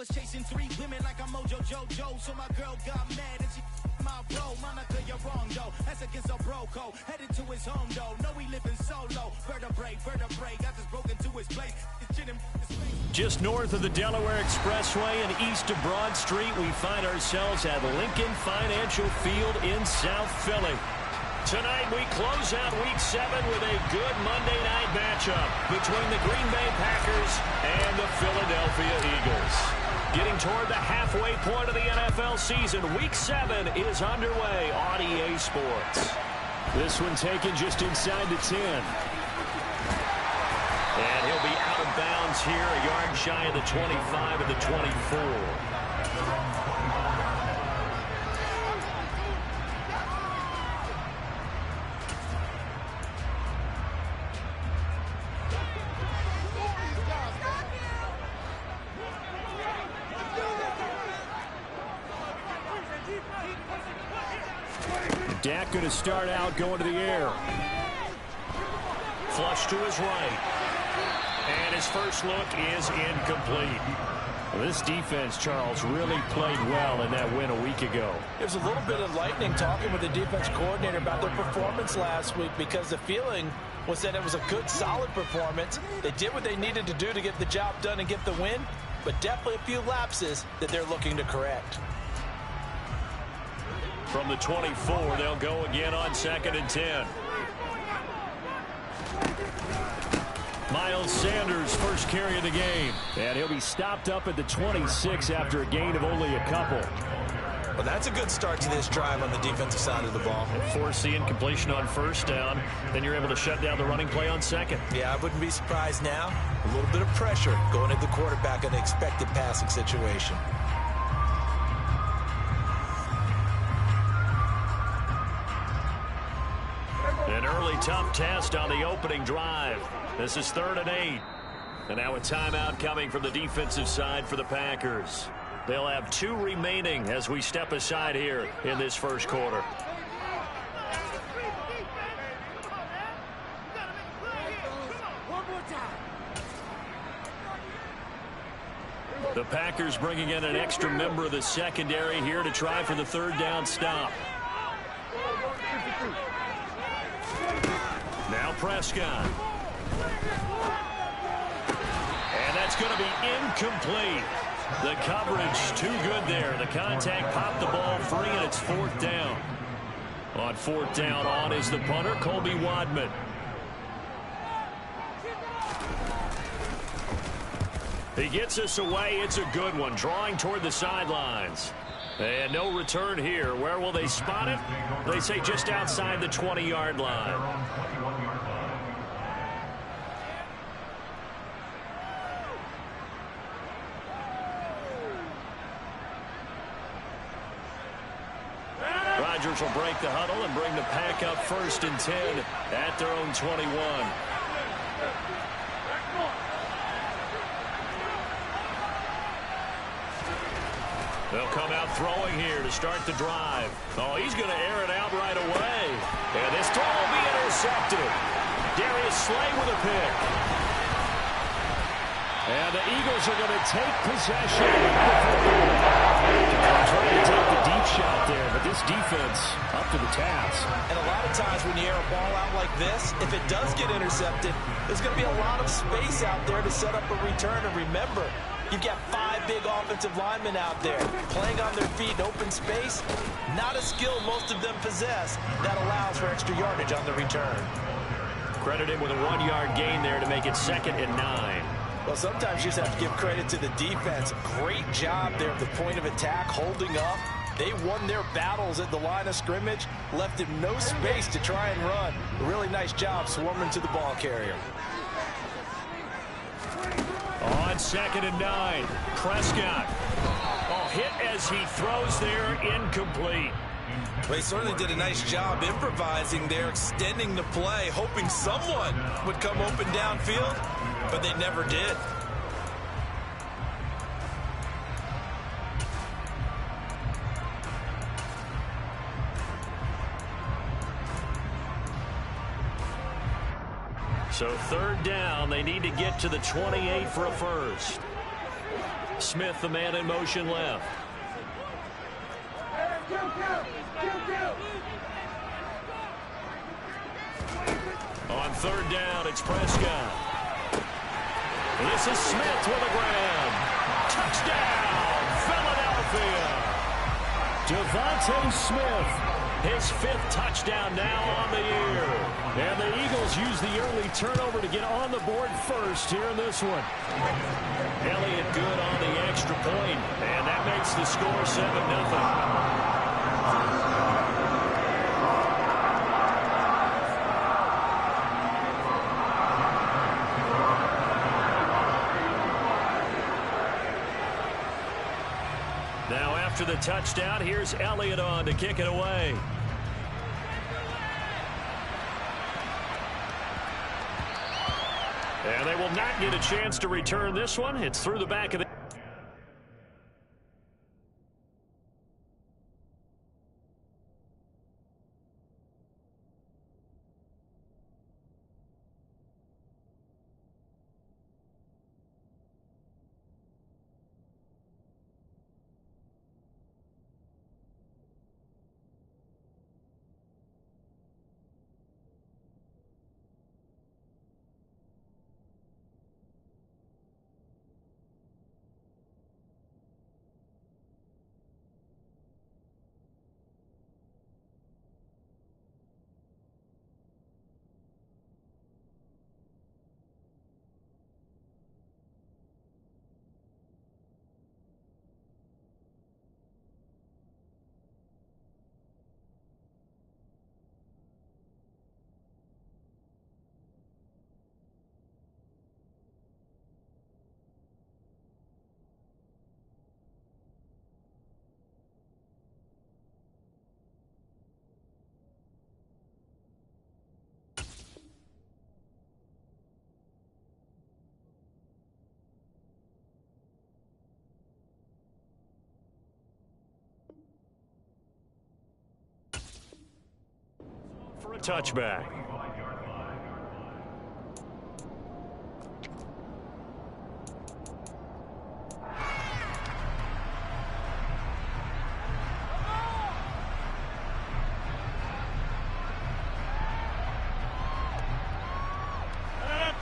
was chasing 3 women like I'm Mojo Jojo, so my girl got mad and she my bro. Monica, you're wrong though. That's against a bro code. Headed to his home though. No, he living solo. Vertebrae. Got this broken to his place. Just north of the Delaware Expressway and east of Broad Street, we find ourselves at Lincoln Financial Field in South Philly. Tonight we close out Week 7 with a good Monday night matchup between the Green Bay Packers and the Philadelphia Eagles. Getting toward the halfway point of the NFL season, Week 7 is underway on EA Sports. This one taken just inside the 10. And he'll be out of bounds here, a yard shy of the 25 and the 24. Dak going to start out going to the air. Flush to his right. And his first look is incomplete. Well, this defense, Charles, really played well in that win a week ago. There's a little bit of lightning talking with the defense coordinator about their performance last week, because the feeling was that it was a good, solid performance. They did what they needed to do to get the job done and get the win, but definitely a few lapses that they're looking to correct. From the 24, they'll go again on 2nd and 10. Miles Sanders, first carry of the game. And he'll be stopped up at the 26 after a gain of only a couple. Well, that's a good start to this drive on the defensive side of the ball. Force the incompletion on first down. Then you're able to shut down the running play on second. Yeah, I wouldn't be surprised now. A little bit of pressure going at the quarterback in an expected passing situation. An early tough test on the opening drive. This is 3rd and 8. And now a timeout coming from the defensive side for the Packers. They'll have 2 remaining as we step aside here in this first quarter. The Packers bringing in an extra member of the secondary here to try for the 3rd down stop. Now Prescott. And that's going to be incomplete. The coverage too good there. The contact popped the ball free, and it's 4th down. On 4th down, on is the punter, Colby Wadman. He gets us away. It's a good one, drawing toward the sidelines. And no return here. Where will they spot it? They say just outside the 20-yard line. Rodgers will break the huddle and bring the pack up 1st and 10 at their own 21. They'll come out throwing here to start the drive. Oh, he's going to air it out right away. And this throw will be intercepted. Darius Slay with a pick. And the Eagles are going to take possession. They're trying to take the deep shot there, but this defense up to the task. And a lot of times when you air a ball out like this, if it does get intercepted, there's going to be a lot of space out there to set up a return. And remember, you've got 5 big offensive linemen out there playing on their feet in open space. Not a skill most of them possess that allows for extra yardage on the return. Credit him with a 1-yard gain there to make it 2nd and 9. Well, sometimes you just have to give credit to the defense. Great job there at the point of attack, holding up. They won their battles at the line of scrimmage, left him no space to try and run. A really nice job swarming to the ball carrier. On 2nd and 9, Prescott. Oh, hit as he throws there, incomplete. Well, he certainly did a nice job improvising there, extending the play, hoping someone would come open downfield, but they never did. So 3rd down, they need to get to the 28 for a first. Smith, the man in motion left. On third down, it's Prescott. This is Smith with a grab. Touchdown, Philadelphia. Devontae Smith, his 5th touchdown now on the year. And the Eagles use the early turnover to get on the board first here in this one. Elliott good on the extra point, and that makes the score 7-0. Now after the touchdown, here's Elliott on to kick it away. And they will not get a chance to return this one. It's through the back of the... for a touchback.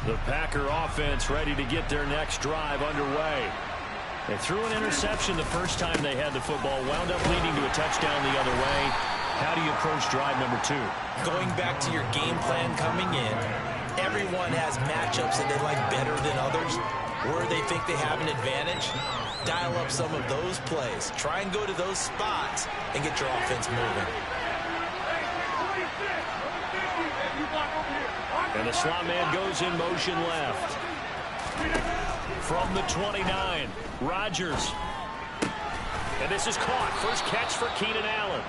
The Packer offense ready to get their next drive underway. They threw an interception the first time they had the football, wound up leading to a touchdown the other way. How do you approach drive number 2? Going back to your game plan coming in, everyone has matchups that they like better than others. Where they think they have an advantage, dial up some of those plays. Try and go to those spots and get your offense moving. And the slot man goes in motion left. From the 29, Rodgers. And this is caught. First catch for Keenan Allen.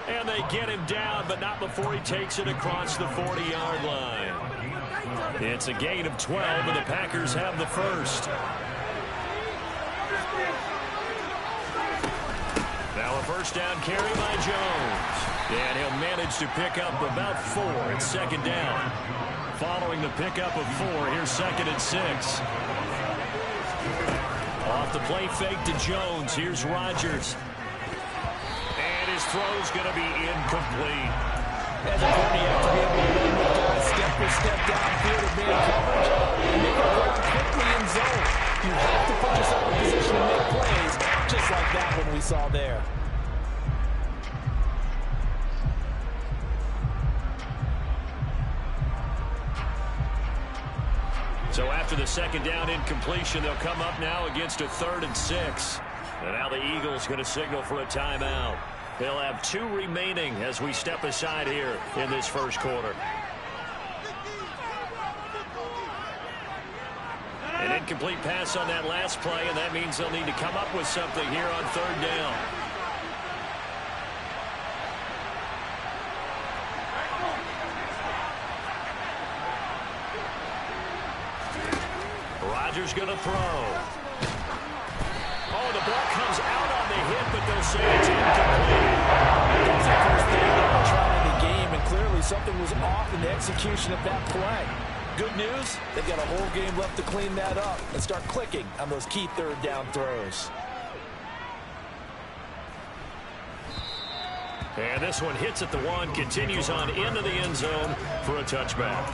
And they get him down, but not before he takes it across the 40-yard line. It's a gain of 12, and the Packers have the first. Now a first down carry by Jones. And he'll manage to pick up about 4 at second down. Following the pickup of 4, here's 2nd and 6. Off the play fake to Jones. Here's Rodgers. His throw's going to be incomplete. As a corner, you have to be able to run with guys step for step downfield of man coverage and make a ground quickly in zone. You have to put yourself in position to make plays, just like that one we saw there. So after the second down incompletion, they'll come up now against a 3rd and 6. And now the Eagles going to signal for a timeout. They'll have 2 remaining as we step aside here in this first quarter. An incomplete pass on that last play, and that means they'll need to come up with something here on 3rd down. Rodgers going to throw. Oh, the ball comes out on the hit, but they'll say it's incomplete. That's the first thing they were trying in the game, and clearly something was off in the execution of that play. good news, they've got a whole game left to clean that up and start clicking on those key third down throws. And this one hits at the 1, continues on into the end zone for a touchback.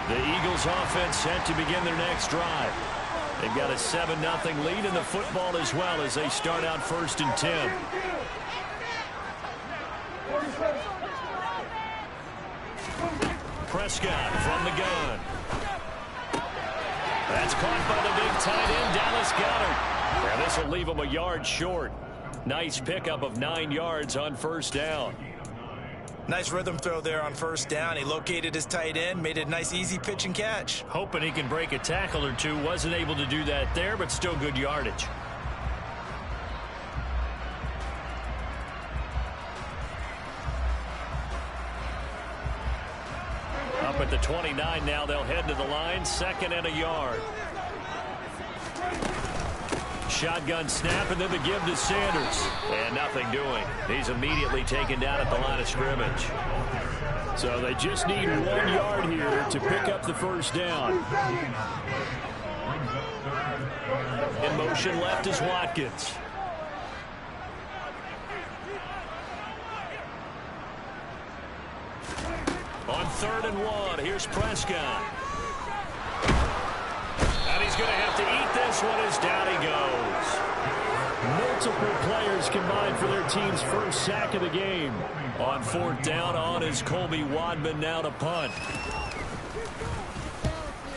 The Eagles offense set to begin their next drive. They've got a 7-0 lead in the football as well as they start out 1st and 10. Prescott from the gun. That's caught by the big tight end, Dallas Goedert. And this will leave him a yard short. Nice pickup of 9 yards on 1st down. Nice rhythm throw there on 1st down. He located his tight end, made it a nice easy pitch and catch. Hoping he can break a tackle or two. Wasn't able to do that there, but still good yardage. Up at the 29 now, they'll head to the line. 2nd and a yard. Shotgun snap, and then the give to Sanders. And nothing doing. He's immediately taken down at the line of scrimmage. So they just need 1 yard here to pick up the 1st down. In motion left is Watkins. On 3rd and 1, here's Prescott. And he's going to have to eat this one as down he goes. Multiple players combined for their team's 1st sack of the game. On 4th down, on is Colby Wadman now to punt.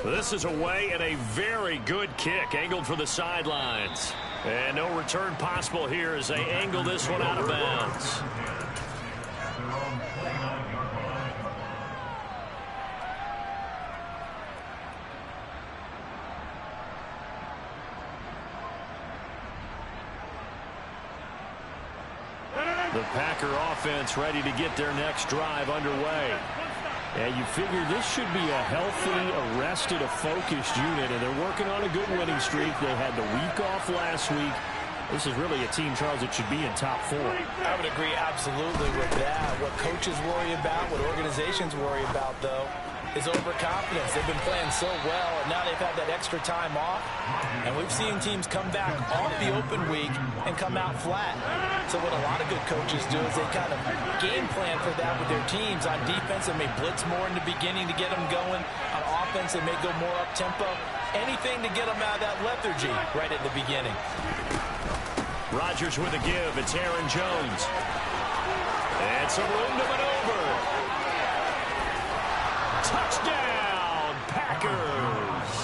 This is away and a very good kick angled for the sidelines. And no return possible here as they angle this one out of bounds. The Packer offense ready to get their next drive underway. And you figure this should be a healthy, arrested, a focused unit, and they're working on a good winning streak. They had the week off last week. This is really a team, Charles, that should be in top 4. I would agree absolutely with that. What coaches worry about, what organizations worry about, though, is overconfidence. They've been playing so well, and now they've had that extra time off. And we've seen teams come back off the open week and come out flat. So what a lot of good coaches do is they kind of game plan for that with their teams. On defense, they may blitz more in the beginning to get them going. On offense, they may go more up-tempo. Anything to get them out of that lethargy right at the beginning. Rodgers with a give. It's Aaron Jones. And some room to maneuver. Touchdown, Packers.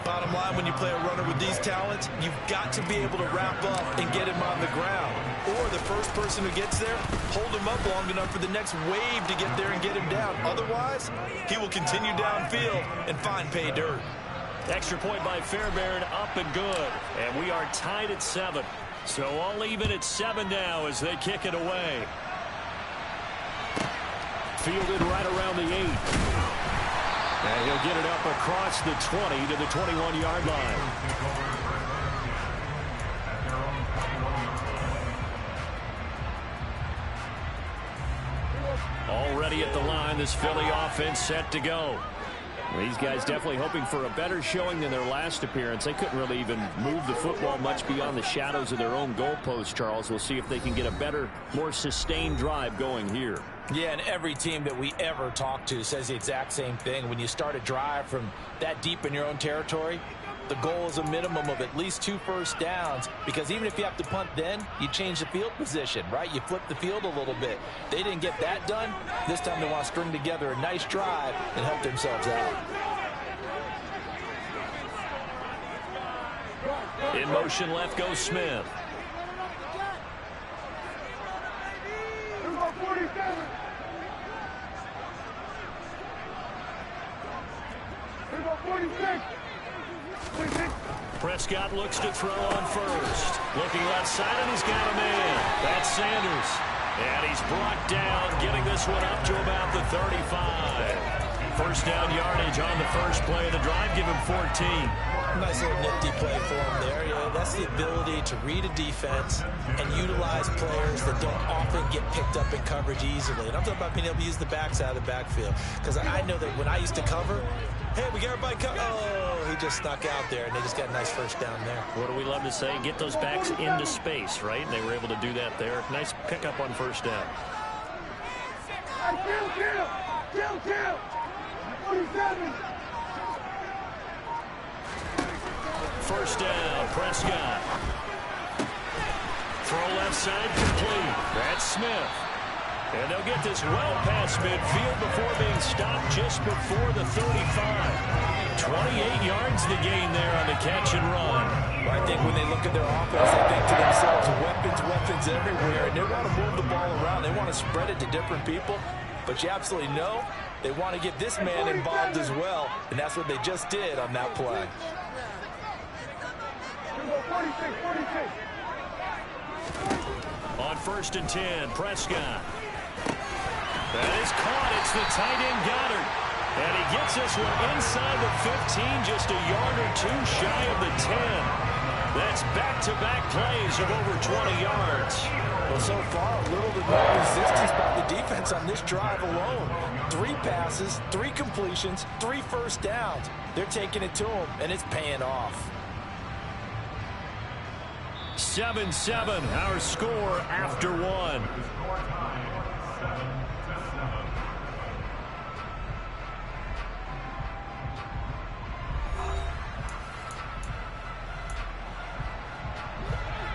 Bottom line, when you play a runner with these talents, you've got to be able to wrap up and get him on the ground. Or the first person who gets there, hold him up long enough for the next wave to get there and get him down. Otherwise, he will continue downfield and find pay dirt. Extra point by Fairbairn, up and good. And we are tied at 7. So all even at 7 now as they kick it away. Fielded right around the 8. And he'll get it up across the 20 to the 21-yard line. Already at the line, this Philly offense set to go. These guys definitely hoping for a better showing than their last appearance. They couldn't really even move the football much beyond the shadows of their own goalpost, Charles. We'll see if they can get a better, more sustained drive going here. Yeah, and every team that we ever talk to says the exact same thing. When you start a drive from that deep in your own territory, the goal is a minimum of at least 2 first downs, because even if you have to punt then, you change the field position, right? You flip the field a little bit. They didn't get that done. This time they want to string together a nice drive and help themselves out. In motion left goes Smith. Prescott looks to throw on first. Looking left side, and he's got a man. That's Sanders. And he's brought down, getting this one up to about the 35. First down yardage on the first play of the drive. Give him 14. Nice little nifty play for him there. Yeah, that's the ability to read a defense and utilize players that don't often get picked up in coverage easily. And I'm talking about being able to use the backs out of the backfield. Because I know that when I used to cover, hey, we got everybody covered. Oh, he just snuck out there, and they just got a nice first down there. What do we love to say? Get those backs into space, right? And they were able to do that there. Nice pickup on first down. Kill. 47. First down, Prescott. Throw left side complete. That's Smith. And they'll get this well past midfield before being stopped just before the 35. 28 yards the gain there on the catch and run. Well, I think when they look at their offense, they think to themselves, weapons everywhere, and they want to move the ball around. They want to spread it to different people. But you absolutely know they want to get this man involved as well, and that's what they just did on that play. 46. On 1st and 10, Prescott. That is caught. It's the tight end Goddard. And he gets this one inside the 15, just a yard or two shy of the 10. That's back-to-back plays of over 20 yards. Well, so far, a little to no resistance by the defense on this drive alone. 3 passes, 3 completions, 3 first downs. They're taking it to him, and it's paying off. 7-7, our score after 1.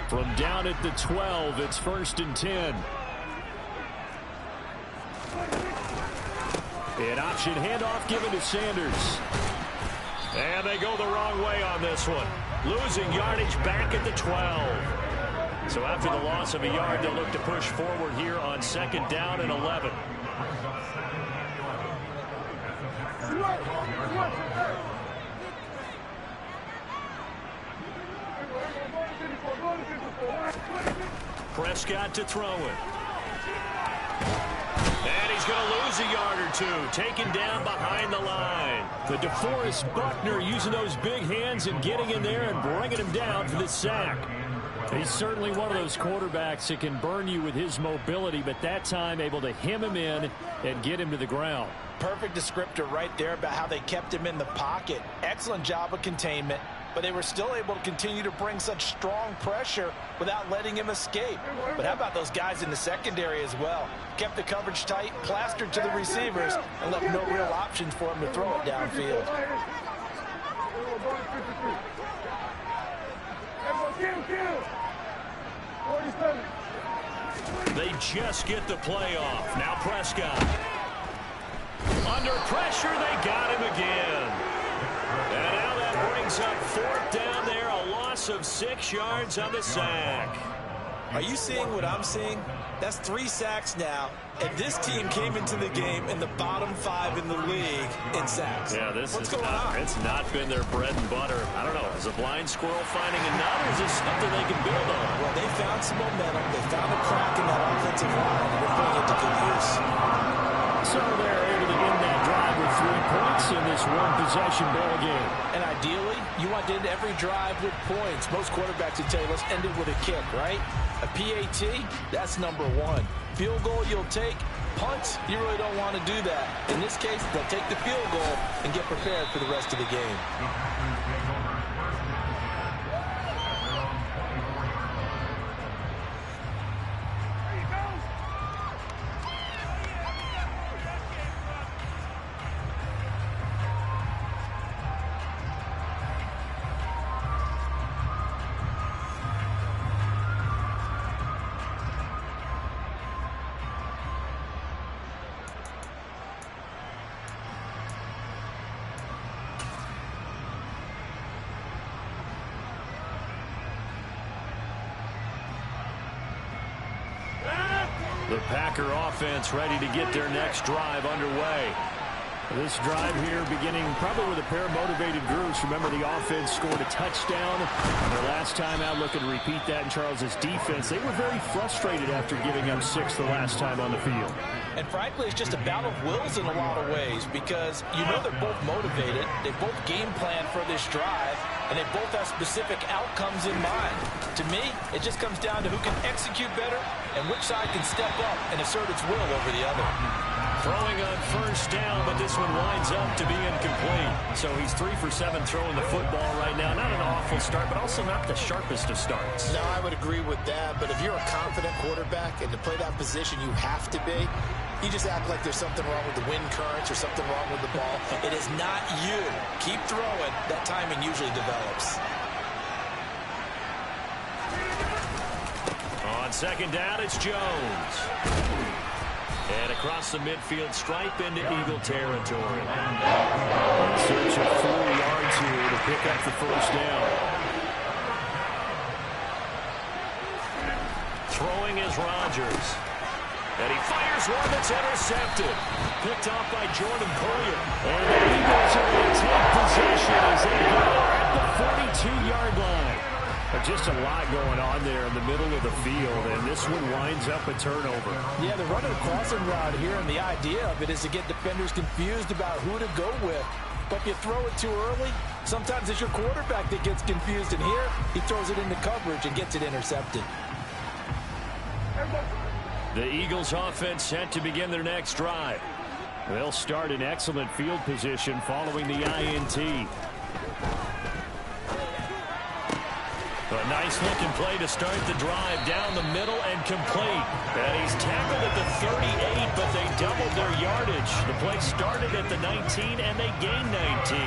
From down at the 12, it's 1st and 10. An option handoff given to Sanders. And they go the wrong way on this one. Losing yardage back at the 12. So after the loss of a yard, they'll look to push forward here on 2nd down and 11. Prescott to throw it. And he's going to lose a yard or two. Taken down behind the line. The DeForest Buckner using those big hands and getting in there and bringing him down for the sack. He's certainly one of those quarterbacks that can burn you with his mobility, but that time able to hem him in and get him to the ground. Perfect descriptor right there about how they kept him in the pocket. Excellent job of containment, but they were still able to continue to bring such strong pressure without letting him escape. But how about those guys in the secondary as well? Kept the coverage tight, plastered to the receivers, and left no real options for him to throw it downfield. They just get the play off. Now Prescott. Under pressure, they got him again. And now that brings up 4th down there, a loss of 6 yards on the sack. Are you seeing what I'm seeing? That's 3 sacks now, and this team came into the game in the bottom 5 in the league in sacks. Yeah, What's going on? It's not been their bread and butter. I don't know. Is a blind squirrel finding a nut, or is this something they can build on? Well, they found some momentum. They found a crack in that offensive line, and they're putting it to good use. So they're able to end that drive with 3 points in this one-possession ball game. And ideally, you want to end every drive with points. Most quarterbacks would tell you, let's end it with a kick, right? A PAT, that's number 1. Field goal you'll take. Punts, you really don't want to do that. In this case, they'll take the field goal and get prepared for the rest of the game. The Packer offense ready to get their next drive underway. This drive here beginning probably with a pair of motivated groups. Remember, the offense scored a touchdown their last time out. Looking to repeat that in Charles's defense. They were very frustrated after giving up 6 the last time on the field. And frankly, it's just a battle of wills in a lot of ways because you know they're both motivated. They both game plan for this drive, and they both have specific outcomes in mind. To me, it just comes down to who can execute better and which side can step up and assert its will over the other. Throwing on first down, but this one winds up to be incomplete. So he's 3 for 7 throwing the football right now. Not an awful start, but also not the sharpest of starts. No, I would agree with that. But if you're a confident quarterback and to play that position you have to be, you just act like there's something wrong with the wind currents or something wrong with the ball. It is not you. Keep throwing. That timing usually develops. On second down, it's Jones. And across the midfield stripe into Eagle territory. In search of 4 yards here to pick up the first down. Throwing is Rodgers. And he fires one that's intercepted. Picked off by Jordan Collier. And the Eagles are going to take possession as they go at the 42-yard line. Just a lot going on there in the middle of the field, and this one winds up a turnover. Yeah, they're running a crossing route here, and the idea of it is to get defenders confused about who to go with. But if you throw it too early, sometimes it's your quarterback that gets confused, and here he throws it into coverage and gets it intercepted. The Eagles offense set to begin their next drive. They'll start in excellent field position following the INT. A nice-looking play to start the drive down the middle and complete. And he's tackled at the 38, but they doubled their yardage. The play started at the 19, and they gained 19.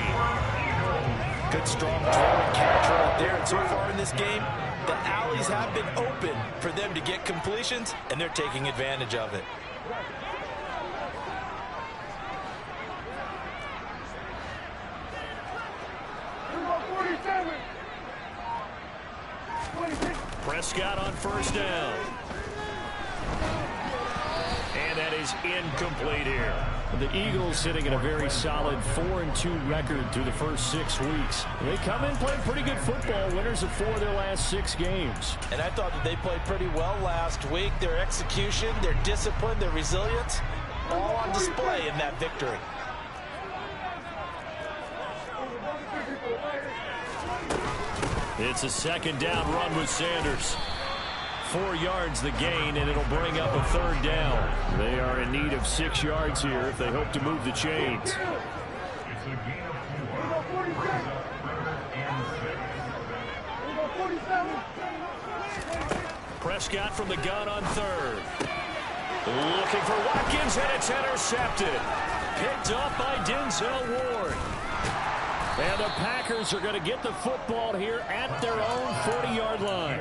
Good, strong throw and catch right there. And so far in this game, the alleys have been open for them to get completions, and they're taking advantage of it. Prescott on first down. And that is incomplete here. The Eagles sitting at a very solid 4-2 record through the first 6 weeks. They come in playing pretty good football, winners of 4 of their last 6 games. And I thought that they played pretty well last week. Their execution, their discipline, their resilience, all on display in that victory. It's a second down run with Sanders. 4 yards the gain, and it'll bring up a third down. They are in need of 6 yards here if they hope to move the chains. Prescott from the gun on third. Looking for Watkins, and it's intercepted. Picked up by Denzel Ward. And the Packers are going to get the football here at their own 40-yard line.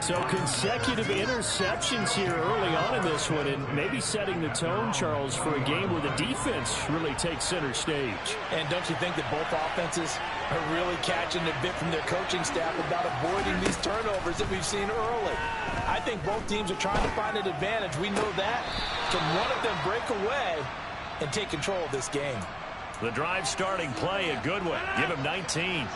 So consecutive interceptions here early on in this one, and maybe setting the tone, Charles, for a game where the defense really takes center stage. And don't you think that both offenses are really catching a bit from their coaching staff about avoiding these turnovers that we've seen early? I think both teams are trying to find an advantage. We know that. Can one of them break away and take control of this game? The drive starting play, a good one. Give him 19.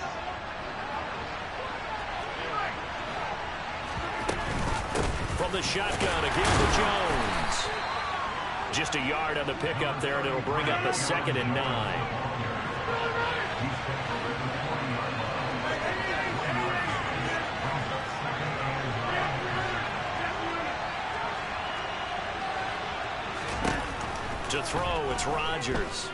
From the shotgun, again to Jones. Just a yard on the pickup there, and it'll bring up a 2nd and 9. To throw, it's Rodgers.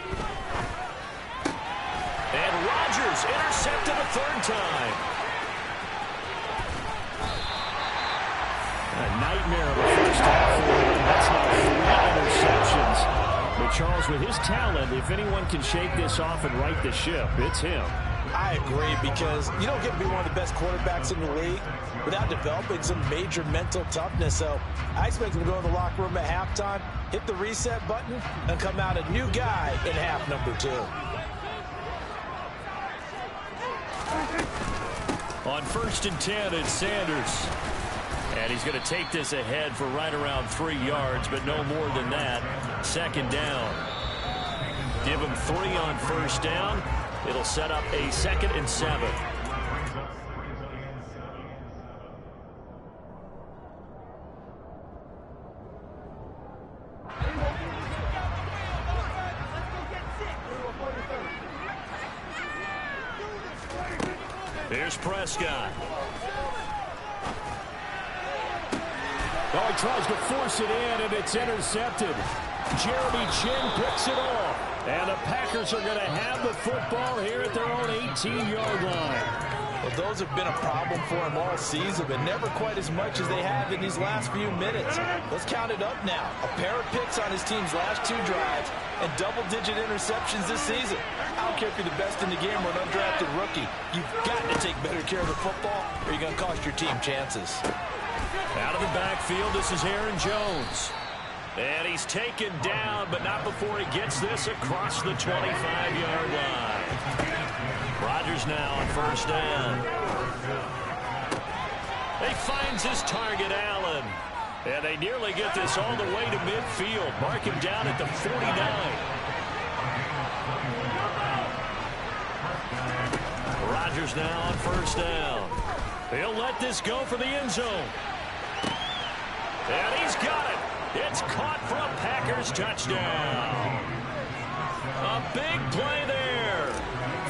And Rodgers intercepted a 3rd time. A nightmare of a first half for him. That's now 3 interceptions. But Charles, with his talent, if anyone can shake this off and right the ship, it's him. I agree, because you don't get to be one of the best quarterbacks in the league without developing some major mental toughness. So I expect him to go in the locker room at halftime, hit the reset button, and come out a new guy in half number 2. On 1st and 10, it's Sanders. And he's going to take this ahead for right around 3 yards, but no more than that. 2nd down. Give him 3 on 1st down. It'll set up a 2nd and 7. Here's Prescott. Oh, he tries to force it in, and it's intercepted. Jeremy Chin picks it off. And the Packers are going to have the football here at their own 18-yard line. Well, those have been a problem for him all season, but never quite as much as they have in these last few minutes. Let's count it up now. A pair of picks on his team's last 2 drives and double-digit interceptions this season. I don't care if you're the best in the game or an undrafted rookie. You've got to take better care of the football or you're going to cost your team chances. Out of the backfield, this is Aaron Jones. And he's taken down, but not before he gets this across the 25-yard line. Rodgers now on first down. He finds his target, Allen. And they nearly get this all the way to midfield. Mark him down at the 49. Rodgers now on first down. He'll let this go for the end zone. And he's got it. It's caught for a Packers touchdown. A big play there.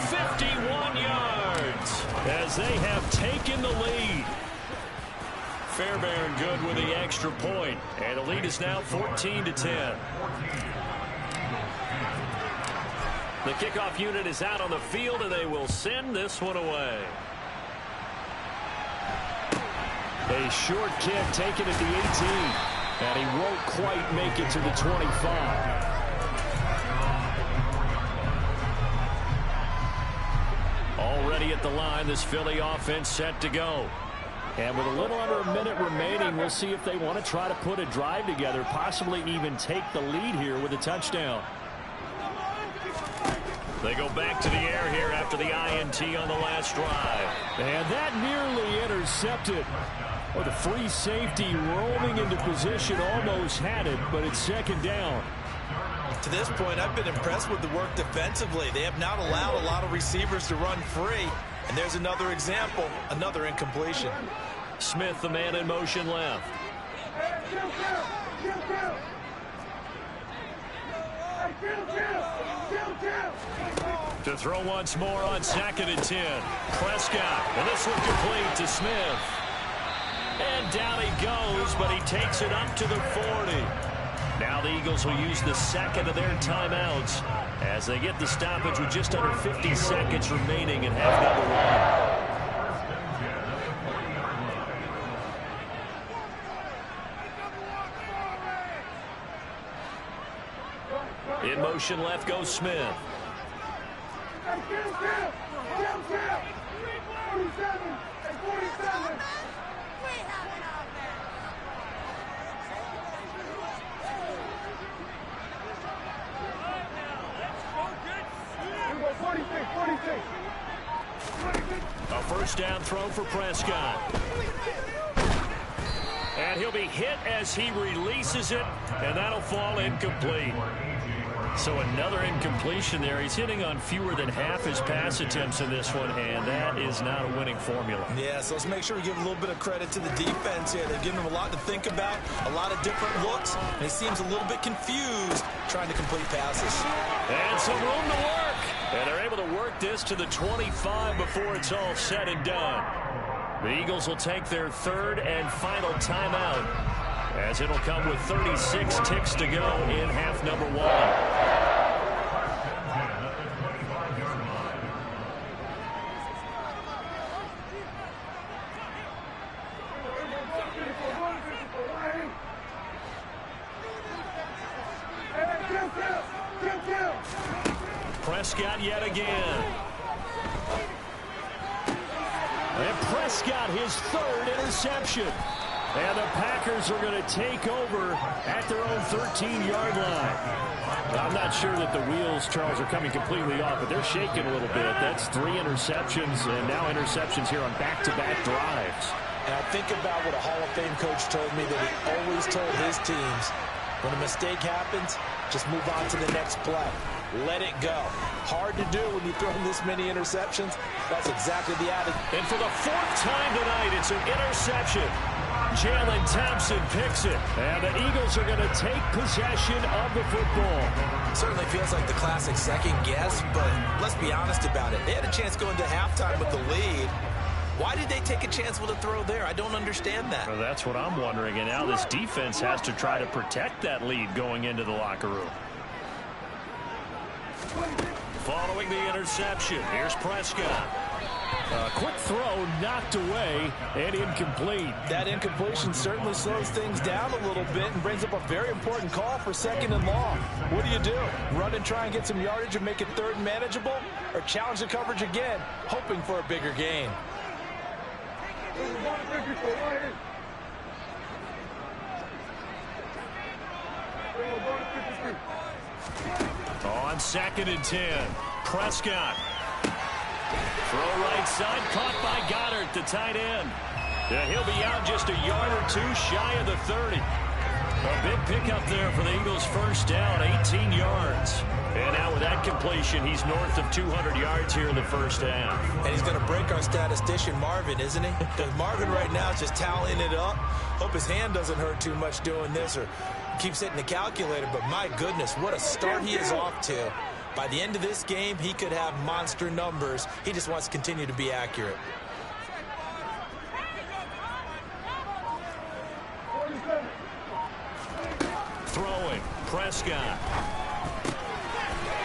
51 yards as they have taken the lead. Fairbairn good with the extra point. And the lead is now 14-10. The kickoff unit is out on the field, and they will send this one away. A short kick taken at the 18. And he won't quite make it to the 25. Already at the line, this Philly offense set to go. And with a little under a minute remaining, we'll see if they want to try to put a drive together, possibly even take the lead here with a touchdown. They go back to the air here after the INT on the last drive. And that nearly intercepted. Oh, the free safety roaming into position almost had it, but it's second down. To this point, I've been impressed with the work defensively. They have not allowed a lot of receivers to run free. And there's another example, another incompletion. Smith, the man in motion left. To throw once more on 2nd and 10. Prescott, and this one complete to Smith. And down he goes, but he takes it up to the 40. Now the Eagles will use the second of their timeouts as they get the stoppage with just under 50 seconds remaining in half number 1. In motion left goes Smith. A first down throw for Prescott. And he'll be hit as he releases it, and that'll fall incomplete. So another incompletion there. He's hitting on fewer than half his pass attempts in this one, and that is not a winning formula. Yeah, so let's make sure we give a little bit of credit to the defense here. They've given him a lot to think about, a lot of different looks, and he seems a little bit confused trying to complete passes. And some room to work. And they're able to work this to the 25 before it's all said and done. The Eagles will take their third and final timeout, as it'll come with 36 ticks to go in half number 1. Prescott yet again. And Prescott his third interception. And the Packers are going to take over at their own 13-yard line. I'm not sure that the wheels, Charles, are coming completely off, but they're shaking a little bit. That's 3 interceptions, and now interceptions here on back-to-back drives. And I think about what a Hall of Fame coach told me that he always told his teams, when a mistake happens, just move on to the next play. Let it go. Hard to do when you throw this many interceptions. That's exactly the attitude. And for the 4th time tonight, it's an interception. Jalen Thompson picks it. And the Eagles are going to take possession of the football. Certainly feels like the classic second guess, but let's be honest about it. They had a chance going to halftime with the lead. Why did they take a chance with a throw there? I don't understand that. Well, that's what I'm wondering. And now this defense has to try to protect that lead going into the locker room. Following the interception, here's Prescott. A quick throw knocked away and incomplete. That incompletion certainly slows things down a little bit and brings up a very important call for 2nd and long. What do? Run and try and get some yardage and make it 3rd and manageable? Or challenge the coverage again, hoping for a bigger gain? On 2nd and 10, Prescott. Throw right side, caught by Goddard, the tight end. Yeah, he'll be out just a yard or two shy of the 30. A big pickup there for the Eagles' first down, 18 yards. And now with that completion, he's north of 200 yards here in the first half. And he's going to break our statistician, Marvin, isn't he? Because Marvin right now is just tallying it up. Hope his hand doesn't hurt too much doing this or keeps hitting the calculator. But my goodness, what a start he is off to. By the end of this game, he could have monster numbers. He just wants to continue to be accurate. Throwing, Prescott.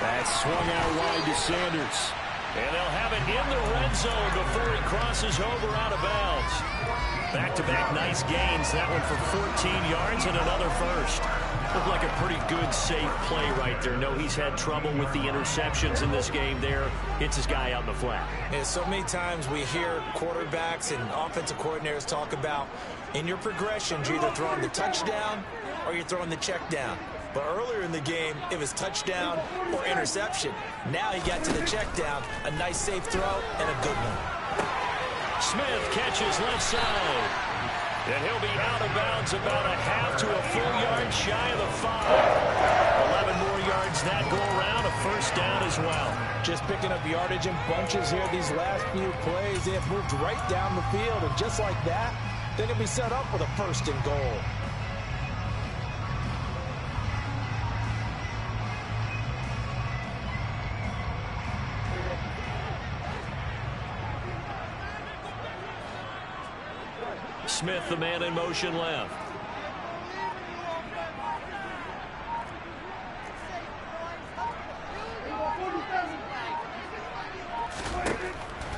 That swung out wide to Sanders. And they'll have it in the red zone before he crosses over out of bounds. Back-to-back nice gains. That one for 14 yards and another first. Looked like a pretty good, safe play right there. No, he's had trouble with the interceptions in this game there. Hits his guy out in the flat. And so many times we hear quarterbacks and offensive coordinators talk about in your progressions, you're either throwing the touchdown or you're throwing the check down. But earlier in the game, it was touchdown or interception. Now he got to the check down, a nice safe throw, and a good one. Smith catches left side. And he'll be out of bounds about a half to a full yard shy of the 5. 11 more yards that go around, a first down as well. Just picking up yardage in bunches here these last few plays. They have moved right down the field, and just like that, they're going to be set up with a 1st and goal. Smith, the man in motion left.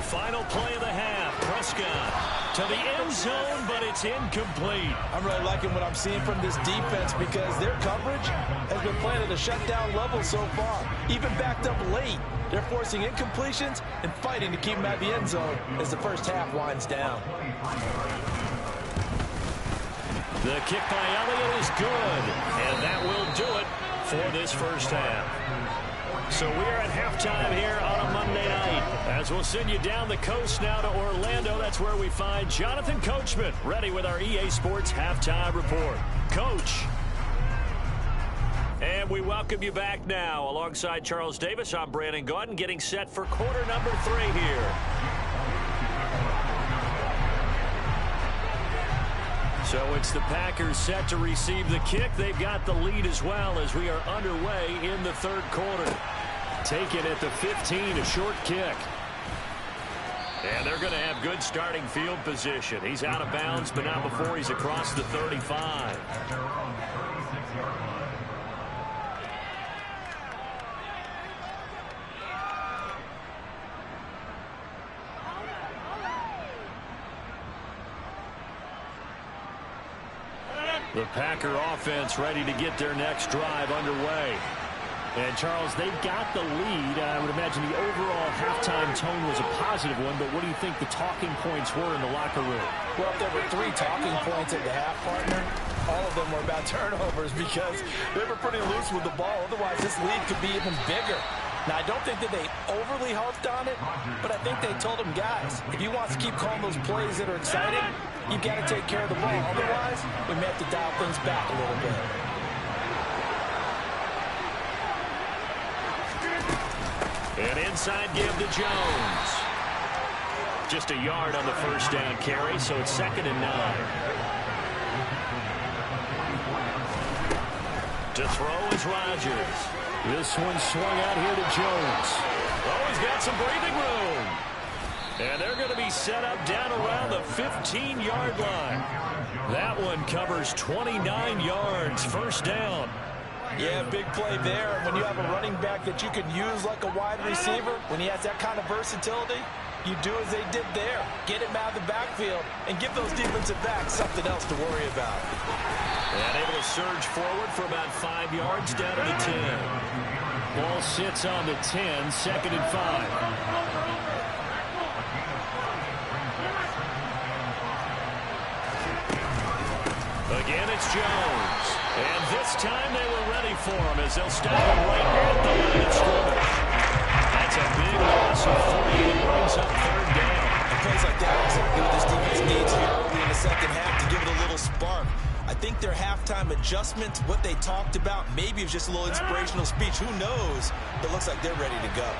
Final play of the half. Prescott to the end zone, but it's incomplete. I'm really liking what I'm seeing from this defense because their coverage has been playing at a shutdown level so far. Even backed up late, they're forcing incompletions and fighting to keep them at the end zone as the first half winds down. The kick by Elliott is good, and that will do it for this first half. So we are at halftime here on a Monday night. As we'll send you down the coast now to Orlando, that's where we find Jonathan Coachman ready with our EA Sports Halftime Report. Coach. And we welcome you back now. Alongside Charles Davis, I'm Brandon Gaudin, getting set for quarter number 3 here. So it's the Packers set to receive the kick. They've got the lead as well as we are underway in the 3rd quarter. Taken at the 15, a short kick. And they're going to have good starting field position. He's out of bounds, but not before he's across the 35. The Packer offense ready to get their next drive underway. And, Charles, they've got the lead. I would imagine the overall halftime tone was a positive one, but what do you think the talking points were in the locker room? Well, if there were 3 talking points at the half, partner, all of them were about turnovers because they were pretty loose with the ball. Otherwise, this lead could be even bigger. Now, I don't think that they overly harped on it, but I think they told them, guys, if you want to keep calling those plays that are exciting, you've got to take care of the ball. Otherwise, we may have to dial things back a little bit. An inside give to Jones. Just a yard on the first down carry, so it's 2nd and 9. To throw is Rodgers. This one swung out here to Jones. Oh, he's got some breathing room. And they're going to be set up down around the 15-yard line. That one covers 29 yards. First down. Yeah, big play there. When you have a running back that you can use like a wide receiver, when he has that kind of versatility, you do as they did there. Get him out of the backfield and give those defensive backs something else to worry about. And able to surge forward for about 5 yards down to the 10. Ball sits on the 10, 2nd and 5. Again, it's Jones. And this time they were ready for him as they'll stop him right at the line of scrimmage. That's a big loss of 3 and brings up 3rd down. And plays like that are exactly what this defense needs here early in the second half to give it a little spark. I think their halftime adjustments, what they talked about, maybe it was just a little inspirational speech. Who knows? But it looks like they're ready to go.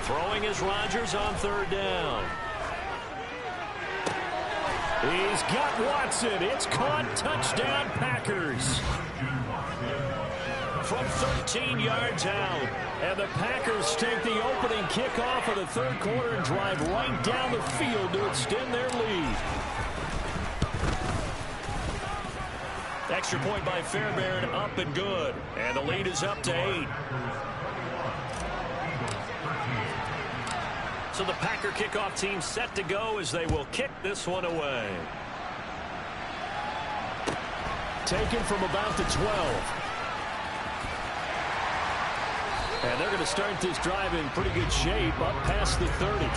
Throwing is Rodgers on 3rd down. He's got Watson. It's caught. Touchdown, Packers. From 13 yards out. And the Packers take the opening kickoff of the 3rd quarter and drive right down the field to extend their lead. Extra point by Fairbairn, up and good. And the lead is up to 8. So the Packer kickoff team set to go as they will kick this one away. Taken from about the 12. And they're going to start this drive in pretty good shape up past the 30.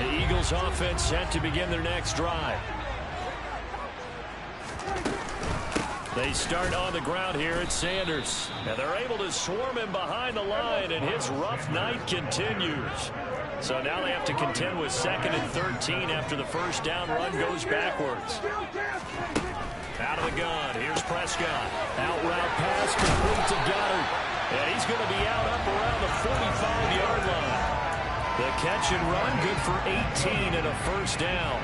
The Eagles offense set to begin their next drive. They start on the ground here at Sanders. And they're able to swarm him behind the line, and his rough night continues. So now they have to contend with 2nd and 13 after the first down run goes backwards. Out of the gun, here's Prescott. Out route pass complete to Goddard. And he's going to be out up around the 45-yard line. The catch and run good for 18 and a first down.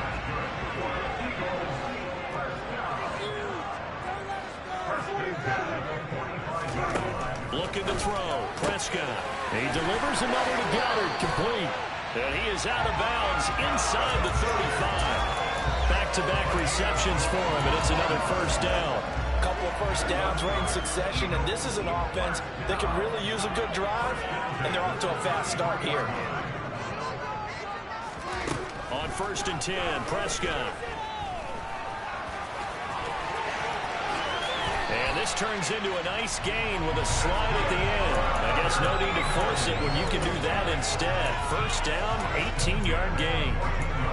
Looking to throw. Prescott. He delivers another to Goddard. Complete. And he is out of bounds inside the 35. Back-to-back receptions for him, and it's another first down. A couple of first downs right in succession, and this is an offense that can really use a good drive, and they're off to a fast start here. On 1st and 10, Prescott. And this turns into a nice gain with a slide at the end. I guess no need to force it when you can do that instead. First down, 18-yard gain.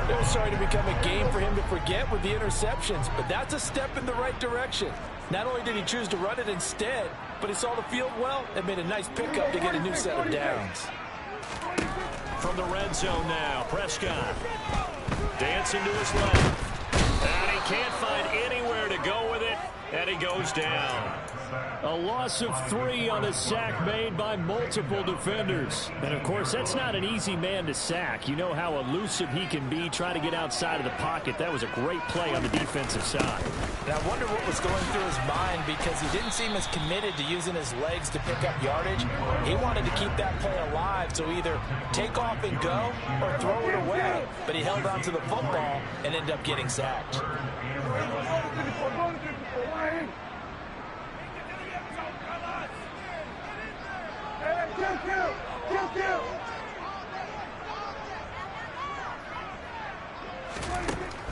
It was starting to become a game for him to forget with the interceptions, but that's a step in the right direction. Not only did he choose to run it instead, but he saw the field well and made a nice pickup to get a new set of downs. From the red zone now, Prescott. Dancing to his left. And he can't find anywhere to go with it. And he goes down. A loss of 3 on a sack made by multiple defenders. And, of course, that's not an easy man to sack. You know how elusive he can be trying to get outside of the pocket. That was a great play on the defensive side. And I wonder what was going through his mind, because he didn't seem as committed to using his legs to pick up yardage. He wanted to keep that play alive, so either take off and go or throw it away. But he held on to the football and ended up getting sacked.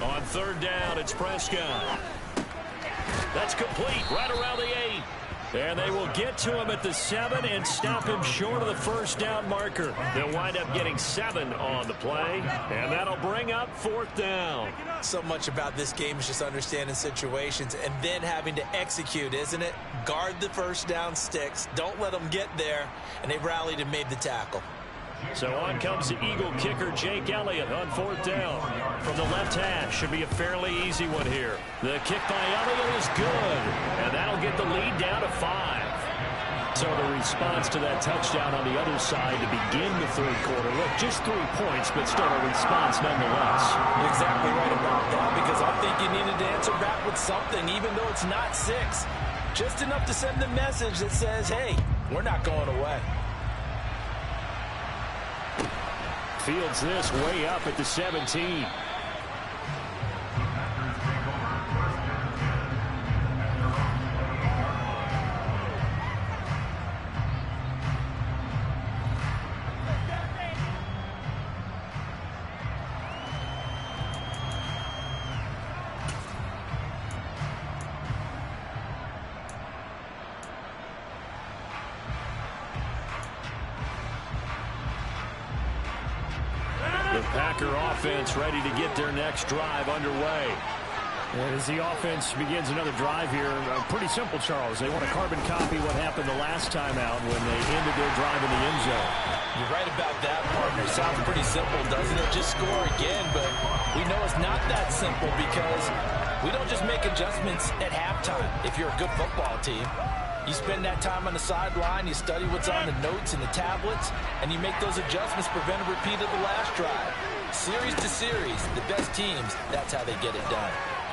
On 3rd down, it's Prescott. That's complete right around the 8. And they will get to him at the 7 and stop him short of the first down marker. They'll wind up getting 7 on the play, and that'll bring up 4th down. So much about this game is just understanding situations and then having to execute, isn't it? Guard the first down sticks. Don't let them get there. And they rallied and made the tackle. So on comes the Eagle kicker, Jake Elliott, on 4th down. From the left hash, should be a fairly easy one here. The kick by Elliott is good, and that'll get the lead down to 5. So the response to that touchdown on the other side to begin the third quarter. Look, just 3 points, but still a response nonetheless. You're exactly right about that, because I think you needed to answer back with something, even though it's not 6. Just enough to send the message that says, hey, we're not going away. Fields this way up at the 17. The Packer offense ready to get their next drive underway. And as the offense begins another drive here, pretty simple, Charles. They want to carbon copy what happened the last time out when they ended their drive in the end zone. You're right about that, partner. Sounds pretty simple, doesn't it? Just score again, but we know it's not that simple because we don't just make adjustments at halftime if you're a good football team. You spend that time on the sideline, you study what's on the notes and the tablets, and you make those adjustments, prevent a repeat of the last drive. Series to series, the best teams, that's how they get it done.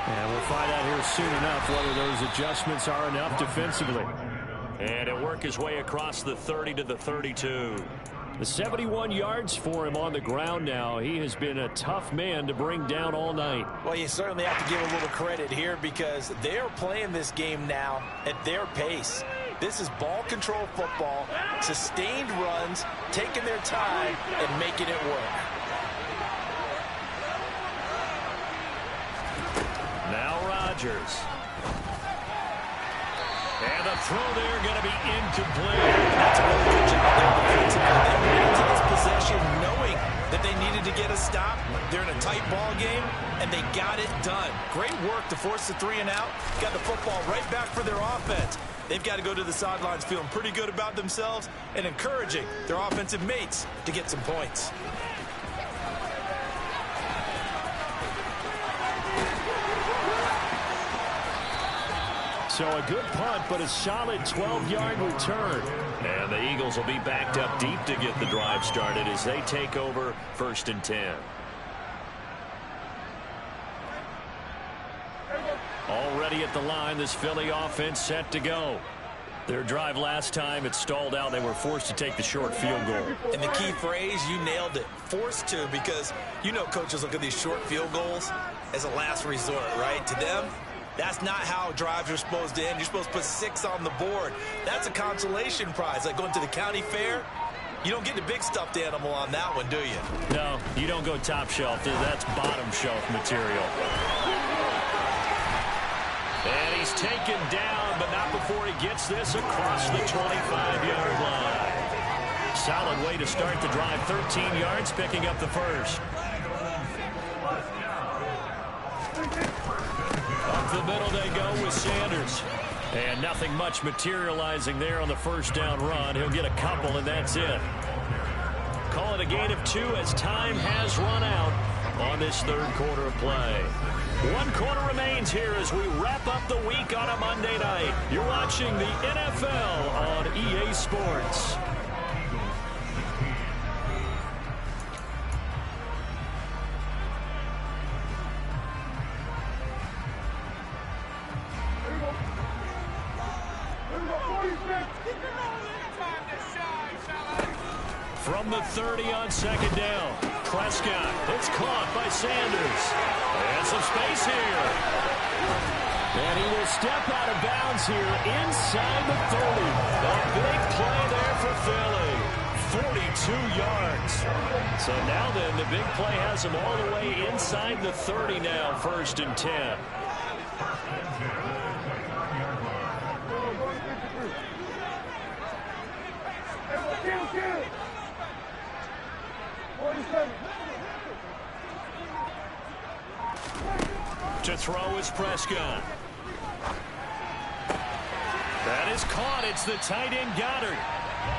And we'll find out here soon enough whether those adjustments are enough defensively. And he'll work his way across the 30 to the 32. The 71 yards for him on the ground now. He has been a tough man to bring down all night. Well, you certainly have to give a little credit here because they're playing this game now at their pace. This is ball control football, sustained runs, taking their time and making it work. Now Rodgers. And the throw there going to be incomplete. That's a really good job there defensively. They went into this possession knowing that they needed to get a stop. They're in a tight ball game, and they got it done. Great work to force the 3 and out. Got the football right back for their offense. They've got to go to the sidelines feeling pretty good about themselves and encouraging their offensive mates to get some points. So a good punt, but a solid 12-yard return. And the Eagles will be backed up deep to get the drive started as they take over 1st and 10. Already at the line, this Philly offense set to go. Their drive last time, it stalled out. They were forced to take the short field goal. And the key phrase, you nailed it, forced to, because you know coaches look at these short field goals as a last resort, right? To them, that's not how drives are supposed to end. You're supposed to put 6 on the board. That's a consolation prize. Like going to the county fair, you don't get the big stuffed animal on that one, do you? No, you don't go top shelf. That's bottom shelf material. And he's taken down, but not before he gets this across the 25-yard line. Solid way to start the drive. 13 yards, picking up the first. Up the middle they go with Sanders. And nothing much materializing there on the first down run. He'll get a couple, and that's it. Call it a gain of 2 as time has run out on this third quarter of play. 1 quarter remains here as we wrap up the week on a Monday night. You're watching the NFL on EA Sports. From the 30 on 2nd down. Prescott. It's caught by Sanders. And some space here. And he will step out of bounds here inside the 30. A big play there for Philly. 42 yards. So now then, the big play has him all the way inside the 30 now, 1st and 10. To throw is Prescott. That is caught. It's the tight end Goddard.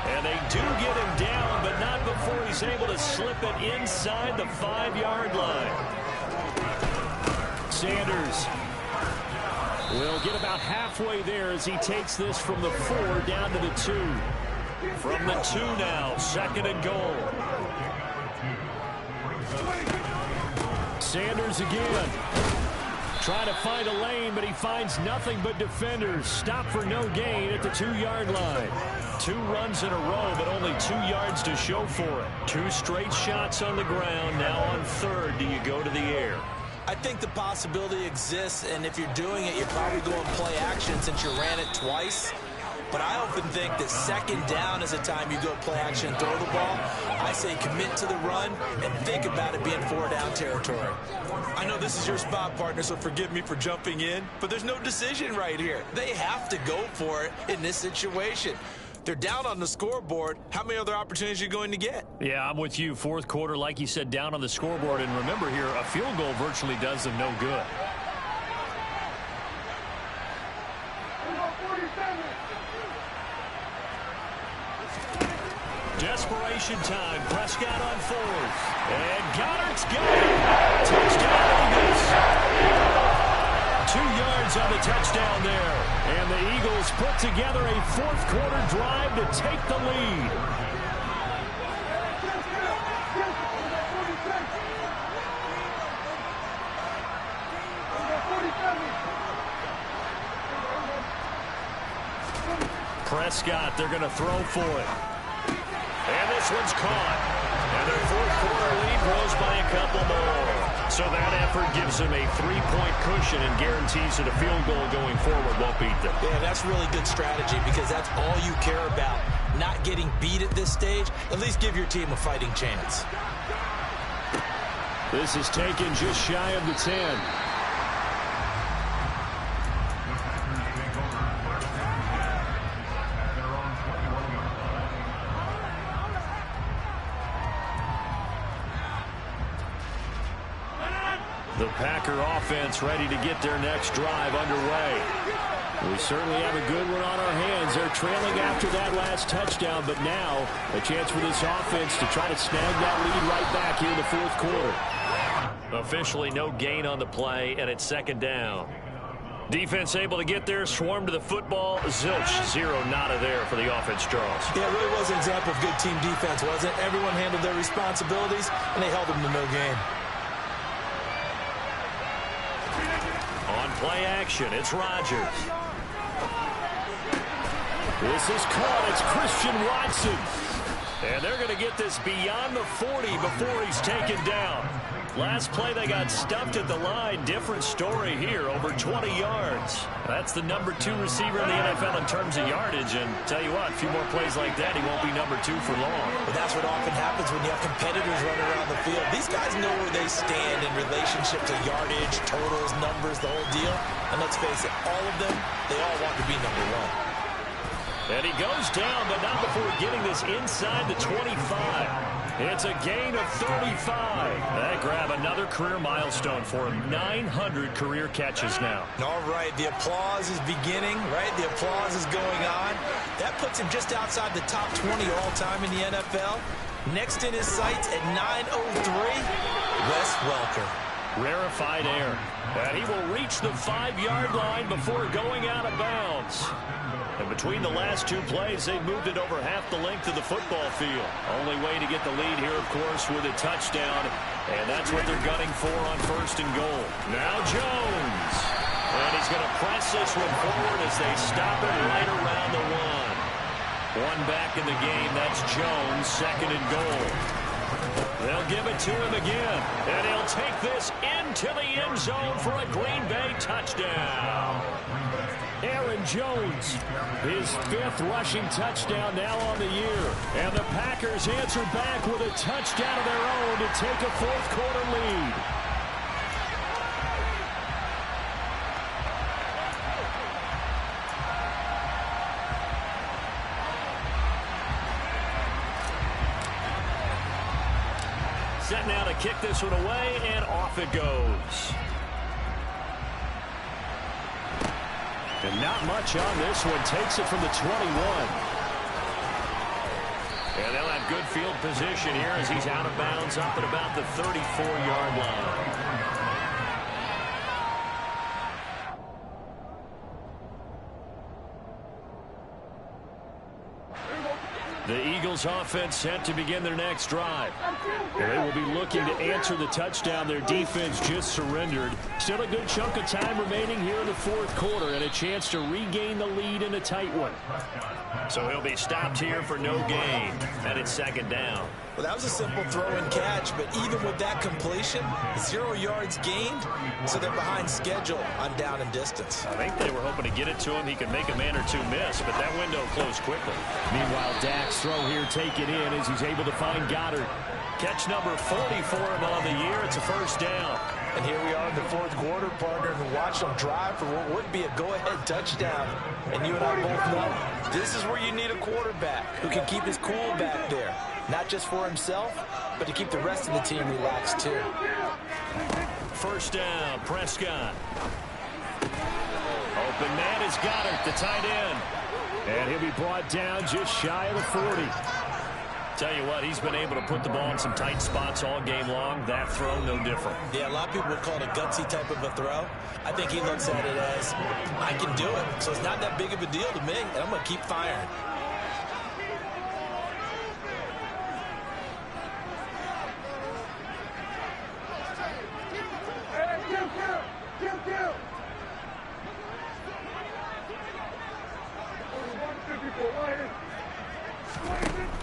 And they do get him down, but not before he's able to slip it inside the 5-yard line. Sanders We'll get about halfway there as he takes this from the 4 down to the 2. From the 2 now, 2nd and goal. Sanders again. Trying to find a lane, but he finds nothing but defenders. Stop for no gain at the 2-yard line. 2 runs in a row, but only 2 yards to show for it. 2 straight shots on the ground. Now on 3rd, do you go to the air? I think the possibility exists, and if you're doing it, you're probably going play action since you ran it twice. But I often think that 2nd down is a time you go play action and throw the ball. I say commit to the run and think about it being 4-down territory. I know this is your spot, partner, so forgive me for jumping in, but there's no decision right here. They have to go for it in this situation. They're down on the scoreboard. How many other opportunities are you going to get? Yeah, I'm with you. 4th quarter, like you said, down on the scoreboard. And remember here, a field goal virtually does them no good. Desperation time. Prescott on 4th. And Goddard's got it. Touchdown, Eagles. 2 yards on the touchdown there. And the Eagles put together a 4th quarter drive to take the lead. Prescott, they're going to throw for it. And this one's caught. And their 4th quarter lead grows by a couple more. So that effort gives them a 3-point cushion and guarantees that a field goal going forward won't beat them. Yeah, that's really good strategy because that's all you care about. Not getting beat at this stage. At least give your team a fighting chance. This is taken just shy of the 10. The Packer offense ready to get their next drive underway. We certainly have a good one on our hands. They're trailing after that last touchdown, but now a chance for this offense to try to snag that lead right back here in the 4th quarter. Officially no gain on the play, and it's 2nd down. Defense able to get there, swarm to the football. Zilch, 0 nada there for the offense draws. Yeah, it really was an example of good team defense, wasn't it? Everyone handled their responsibilities, and they held them to no gain. Play action, it's Rodgers. This is caught, it's Christian Watson. And they're going to get this beyond the 40 before he's taken down. Last play they got stuffed at the line. Different story here, over 20 yards. That's the number 2 receiver in the NFL in terms of yardage. And tell you what, a few more plays like that, he won't be number 2 for long. But that's what often happens when you have competitors running around the field. These guys know where they stand in relationship to yardage, totals, numbers, the whole deal. And let's face it, all of them, they all want to be number 1. And he goes down, but not before getting this inside the 25. It's a gain of 35. That grab another career milestone for him. 900 career catches now. All right, the applause is beginning, right? The applause is going on. That puts him just outside the top 20 all-time in the NFL. Next in his sights at 903, Wes Welker. Rarefied air. And he will reach the 5-yard line before going out of bounds. And between the last 2 plays, they moved it over half the length of the football field. Only way to get the lead here, of course, with a touchdown. And that's what they're gunning for on 1st and goal. Now Jones. And he's going to press this one forward as they stop it right around the 1. One back in the game, that's Jones, 2nd and goal. They'll give it to him again. And he'll take this into the end zone for a Green Bay touchdown. Aaron Jones, his 5th rushing touchdown now on the year. And the Packers answer back with a touchdown of their own to take a 4th quarter lead. Set now to kick this one away, and off it goes. And not much on this one. Takes it from the 21. And they'll have good field position here as he's out of bounds up at about the 34-yard line. The Eagles offense set to begin their next drive. And they will be looking to answer the touchdown their defense just surrendered. Still a good chunk of time remaining here in the fourth quarter and a chance to regain the lead in a tight one. So he'll be stopped here for no gain. And it's second down. Well, that was a simple throw and catch, but even with that completion, 0 yards gained, so they're behind schedule on down and distance. I think they were hoping to get it to him. He could make a man or two miss, but that window closed quickly. Meanwhile, Dak's throw here taken in as he's able to find Goddard. Catch number 40 for him on the year. It's a first down. And here we are in the fourth quarter, partner, and watch them drive for what would be a go-ahead touchdown. And you and I both know this is where you need a quarterback who can keep his cool back there. Not just for himself, but to keep the rest of the team relaxed, too. First down, Prescott. Open man is Goddard, the tight end. And he'll be brought down just shy of the 40. Tell you what, he's been able to put the ball in some tight spots all game long. That throw, no different. Yeah, a lot of people would call it a gutsy type of a throw. I think he looks at it as, I can do it. So it's not that big of a deal to me, and I'm going to keep firing.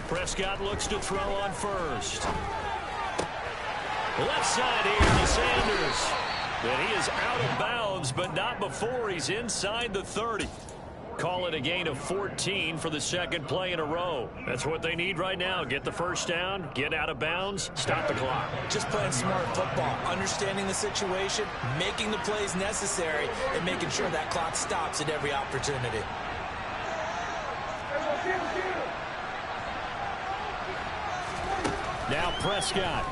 Prescott looks to throw on first. Left side here to Sanders. And he is out of bounds, but not before he's inside the 30. Call it a gain of 14 for the second play in a row. That's what they need right now. Get the first down, get out of bounds, stop the clock. Just playing smart football, understanding the situation, making the plays necessary, and making sure that clock stops at every opportunity. Now Prescott.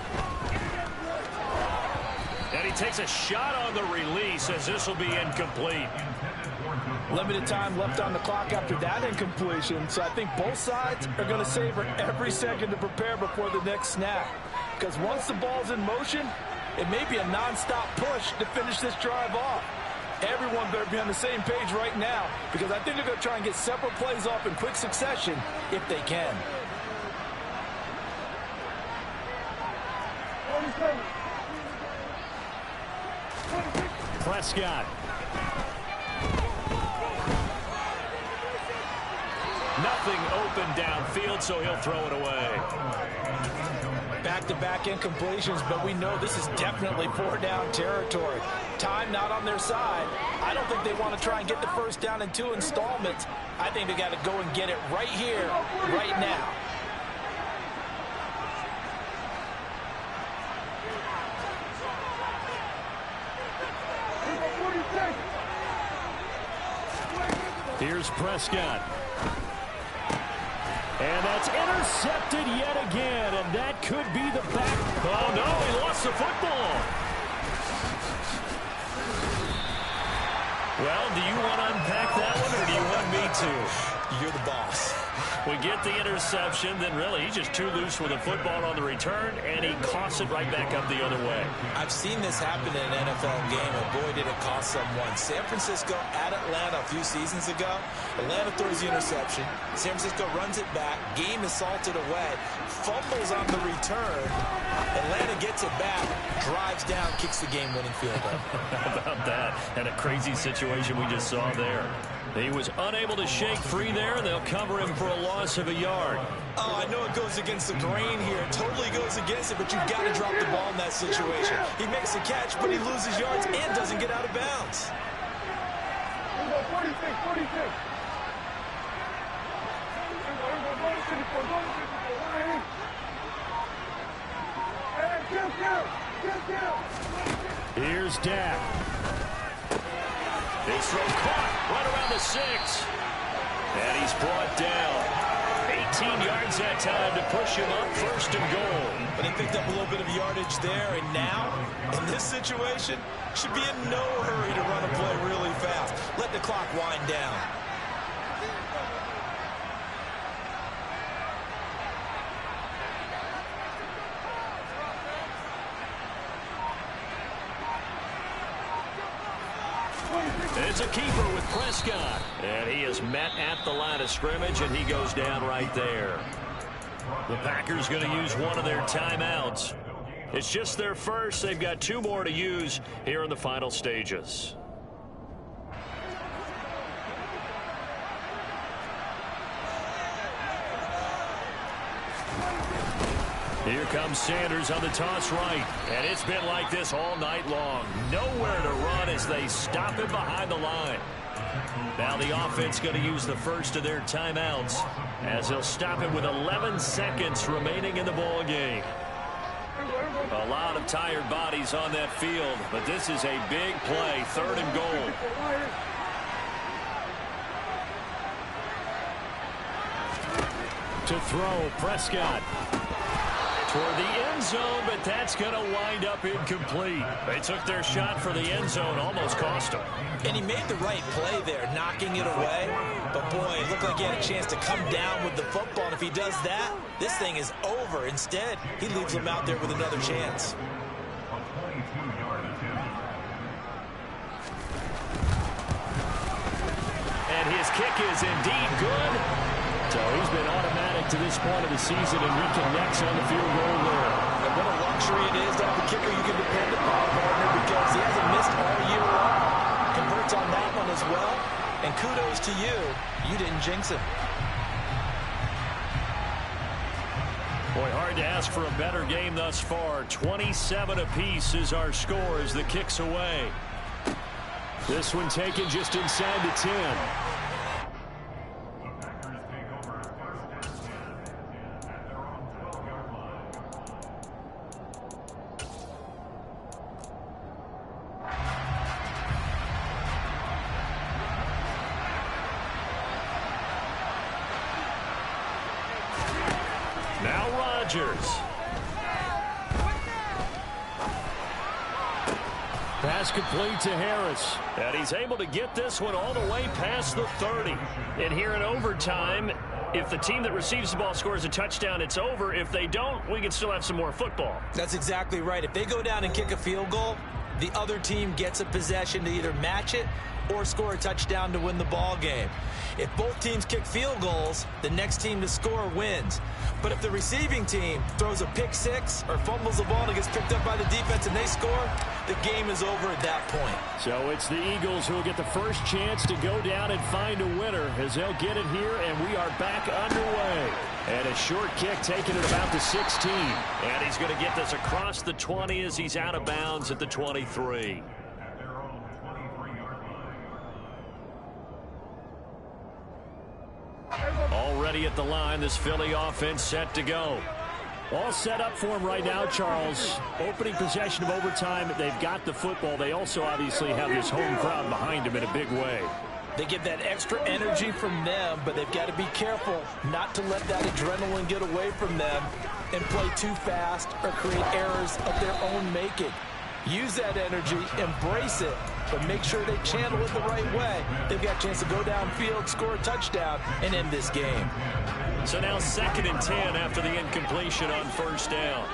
And he takes a shot on the release as this will be incomplete. Limited time left on the clock after that incompletion, so I think both sides are going to savor every second to prepare before the next snap. Because once the ball's in motion, it may be a nonstop push to finish this drive off. Everyone better be on the same page right now, because I think they're going to try and get several plays off in quick succession if they can. Prescott. Nothing open downfield, so he'll throw it away. Back-to-back incompletions, but we know this is definitely four-down territory. Time not on their side. I don't think they want to try and get the first down in 2 installments. I think they got to go and get it right here, right now. Here's Prescott. And that's intercepted yet again, and that could be the back. Oh, no, he lost the football. Well, do you want to unpack that one, or do you want me to? You're the boss. We get the interception, then really he's just too loose with the football on the return, and he coughs it right back up the other way. I've seen this happen in an NFL game, and boy, did it cost someone. San Francisco at Atlanta a few seasons ago. Atlanta throws the interception. San Francisco runs it back. Game is salted away. Fumbles on the return. Atlanta gets it back, drives down, kicks the game-winning field goal. How about that? And a crazy situation we just saw there. He was unable to shake free there, and they'll cover him for a loss of a yard. Oh, I know it goes against the grain here. It totally goes against it, but you've got to drop the ball in that situation. He makes a catch, but he loses yards and doesn't get out of bounds. 46. Here's Dak. His throw caught right around the 6. And he's brought down. 18 yards that time to push him up, first and goal. But he picked up a little bit of yardage there, and now, in this situation, should be in no hurry to run a play really fast. Let the clock wind down. It's a keeper with Prescott. And he is met at the line of scrimmage, and he goes down right there. The Packers going to use one of their timeouts. It's just their first. They've got 2 more to use here in the final stages. Here comes Sanders on the toss right. And it's been like this all night long. Nowhere to run as they stop him behind the line. Now the offense going to use the first of their timeouts as they'll stop him with 11 seconds remaining in the ball game. A lot of tired bodies on that field, but this is a big play, 3rd and goal. To throw, Prescott. Toward the end zone, but that's going to wind up incomplete. They took their shot for the end zone, almost cost them. And he made the right play there, knocking it away. But, boy, it looked like he had a chance to come down with the football. And if he does that, this thing is over. Instead, he leaves him out there with another chance. And his kick is indeed good. So he's been automatic to this point of the season, and reconnects on the field goal there. And what a luxury it is to have a kicker you can depend upon, partner, because he hasn't missed all year long. Converts on that one as well. And kudos to you. You didn't jinx him. Boy, hard to ask for a better game thus far. 27 apiece is our score as the kick's away. This one taken just inside the 10. Now Rodgers. Pass complete to Harris. And he's able to get this one all the way past the 30. And here in overtime, if the team that receives the ball scores a touchdown, it's over. If they don't, we can still have some more football. That's exactly right. If they go down and kick a field goal, the other team gets a possession to either match it or score a touchdown to win the ball game. If both teams kick field goals, the next team to score wins. But if the receiving team throws a pick six or fumbles the ball and it gets picked up by the defense and they score, the game is over at that point. So it's the Eagles who will get the first chance to go down and find a winner as they'll get it here, and we are back underway. And a short kick taken at about the 16. And he's going to get this across the 20 as he's out of bounds at the 23. Already at the line, this Philly offense set to go. All set up for him right now, Charles. Opening possession of overtime. They've got the football. They also obviously have this home crowd behind them in a big way. They get that extra energy from them, but they've got to be careful not to let that adrenaline get away from them and play too fast or create errors of their own making. Use that energy, embrace it, but make sure they channel it the right way. They've got a chance to go downfield, score a touchdown, and end this game. So now 2nd and 10 after the incompletion on first down.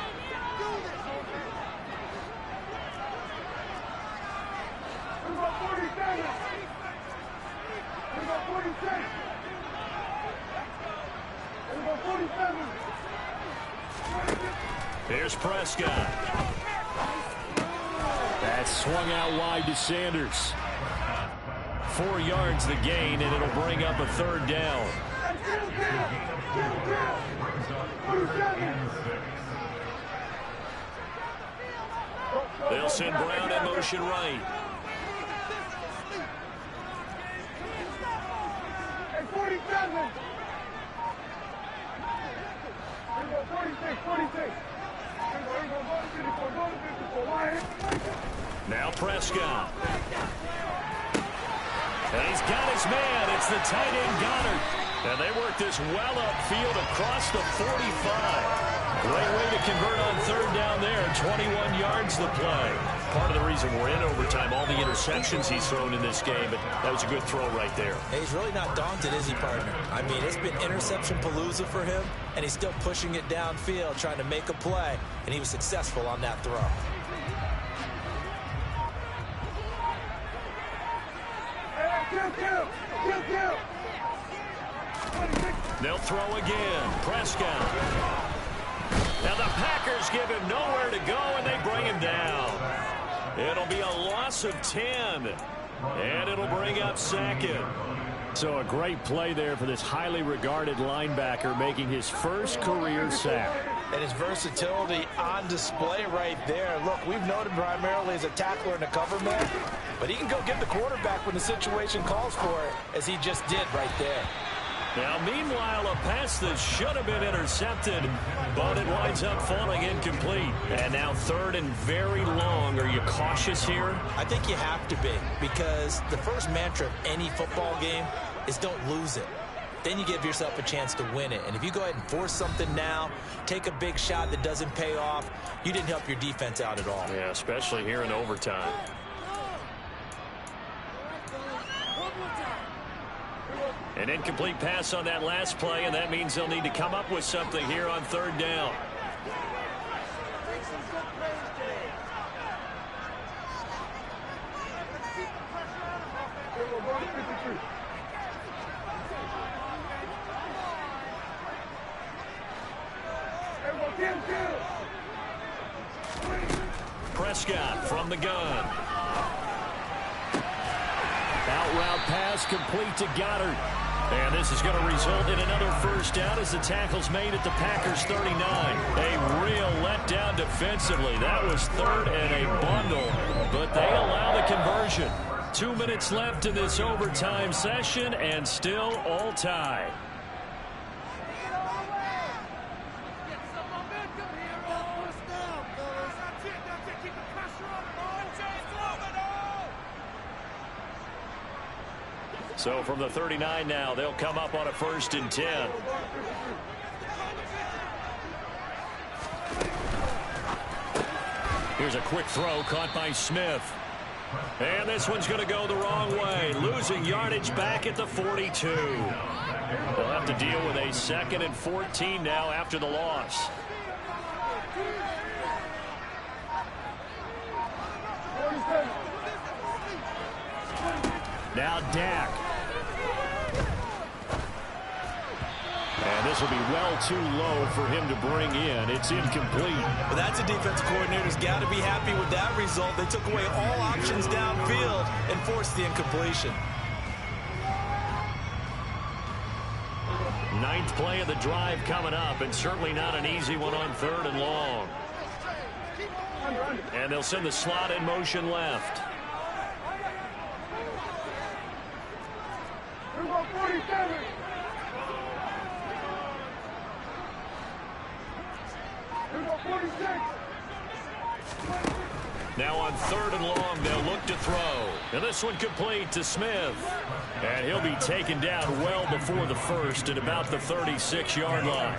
Here's Prescott. That swung out wide to Sanders. 4 yards the gain, and it'll bring up a 3rd down. They'll send Brown in motion right. Now Prescott. And he's got his man. It's the tight end Goddard. And they work this well upfield across the 45. Great way to convert on 3rd down there. 21 yards the play. Part of the reason we're in overtime, all the interceptions he's thrown in this game, but that was a good throw right there. Hey, he's really not daunted, is he, partner? I mean, it's been interception palooza for him, and he's still pushing it downfield, trying to make a play, and he was successful on that throw. They'll throw again. Prescott. Now the Packers give him nowhere to go, and they bring him down. It'll be a loss of 10, and it'll bring up second. So a great play there for this highly regarded linebacker, making his first career sack. And his versatility on display right there. Look, we've known him primarily as a tackler and a cover man, but he can go get the quarterback when the situation calls for it, as he just did right there. Now, meanwhile, a pass that should have been intercepted, but it winds up falling incomplete. And now 3rd and very long. Are you cautious here? I think you have to be, because the first mantra of any football game is don't lose it. Then you give yourself a chance to win it. And if you go ahead and force something now, take a big shot that doesn't pay off, you didn't help your defense out at all. Yeah, especially here in overtime. An incomplete pass on that last play, and that means they'll need to come up with something here on 3rd down. Prescott from the gun. Out route pass complete to Goddard. And this is going to result in another first down as the tackle's made at the Packers 39. A real letdown defensively. That was 3rd and a bundle, but they allow the conversion. 2 minutes left in this overtime session, and still all tied. So from the 39 now, they'll come up on a 1st and 10. Here's a quick throw caught by Smith. And this one's going to go the wrong way. Losing yardage back at the 42. They'll have to deal with a 2nd and 14 now after the loss. Now Dak. And this will be well too low for him to bring in. It's incomplete. But that's a defensive coordinator's got to be happy with that result. They took away all options downfield and forced the incompletion. 9th play of the drive coming up, and certainly not an easy one on 3rd and long. And they'll send the slot in motion left. Now on 3rd and long, they'll look to throw. And this one complete to Smith. And he'll be taken down well before the 1st at about the 36-yard line.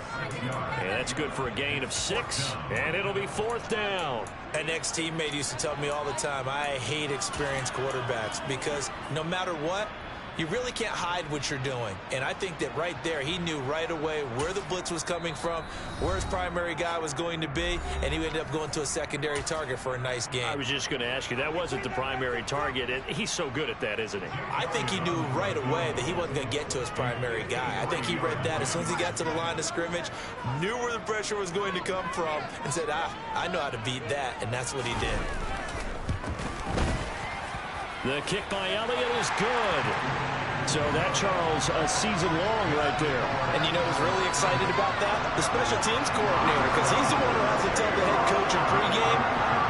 And that's good for a gain of 6. And it'll be 4th down. An ex-teammate used to tell me all the time, I hate experienced quarterbacks because no matter what, you really can't hide what you're doing. And I think that right there, he knew right away where the blitz was coming from, where his primary guy was going to be, and he ended up going to a secondary target for a nice game. I was just going to ask you, that wasn't the primary target. He's so good at that, isn't he? I think he knew right away that he wasn't going to get to his primary guy. I think he read that as soon as he got to the line of scrimmage, knew where the pressure was going to come from, and said, I know how to beat that, and that's what he did. The kick by Elliott is good. So that, Charles, a season long right there. And you know who's really excited about that? The special teams coordinator, because he's the one who has to tell the head coach in pregame,